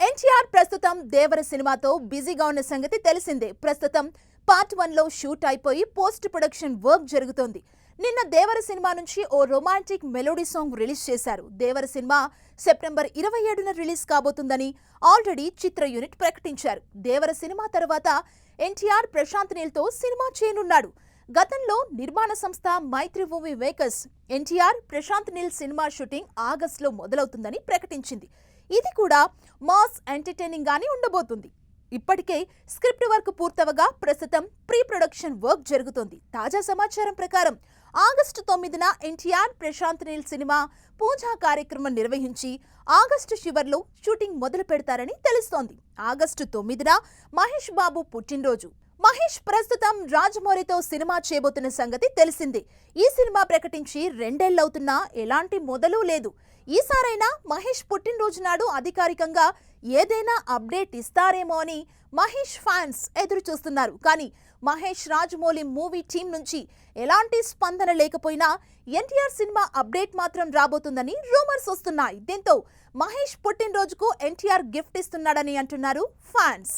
ఎన్టీఆర్ ప్రస్తుతం దేవర సినిమాతో బిజీగా ఉన్న సంగతి తెలిసిందే. ప్రస్తుతం పార్ట్ 1 లో షూట్ అయిపోయి పోస్ట్ ప్రొడక్షన్ వర్క్ జరుగుతోంది. నిన్న దేవర సినిమా నుంచి ఓ రొమాంటిక్ మెలోడీ సాంగ్ రిలీజ్ చేశారు. దేవర సినిమా సెప్టెంబర్ 27న రిలీజ్ కాబోతుందని ఆల్రెడీ చిత్ర యూనిట్ ప్రకటించారు. దేవర సినిమా తర్వాత ఎన్టీఆర్ ప్రశాంత్ నీల్తో సినిమా చేయనున్నాడు. గతంలో నిర్మాణ సంస్థ Mythri movie makers NTR Prashanth Neel cinema shooting ఆగస్టులో మొదలవుతుందని ప్రకటించింది. ఇది కూడా మాస్ ఎంటర్టైనింగ్ గానే ఉండబోతుంది. ఇప్పటికే స్క్రిప్ట్ వర్క్ పూర్తవగా ప్రస్తుతం ప్రీ ప్రొడక్షన్ వర్క్ జరుగుతోంది. తాజా సమాచారం ప్రకారం ఆగస్టు 9న ఎన్టీఆర్ ప్రశాంత్ నీల్ సినిమా పూజా కార్యక్రమం నిర్వహించి ఆగస్టు చివర్లో షూటింగ్ మొదలు పెడతారని తెలుస్తోంది. ఆగస్టు 9న మహేష్ బాబు పుట్టినరోజు. మహేష్ ప్రస్తుతం రాజమౌళితో సినిమా చేయబోతున్న సంగతి తెలిసిందే. ఈ సినిమా ప్రకటించి 2 ఏళ్లవుతున్నా ఎలాంటి మొదలు లేదు. ఈసారైనా మహేష్ పుట్టినరోజు నాడు అధికారికంగా ఏదైనా అప్డేట్ ఇస్తారేమో అని మహేష్ ఫ్యాన్స్ ఎదురు చూస్తున్నారు. కానీ మహేష్ రాజమౌళి మూవీ టీం నుంచి ఎలాంటి స్పందన లేకపోయినా ఎన్టీఆర్ సినిమా అప్డేట్ మాత్రం రాబోతుందని రూమర్స్ వస్తున్నాయి. దీంతో మహేష్ పుట్టినరోజుకు ఎన్టీఆర్ గిఫ్ట్ ఇస్తున్నాడని అంటున్నారు ఫ్యాన్స్.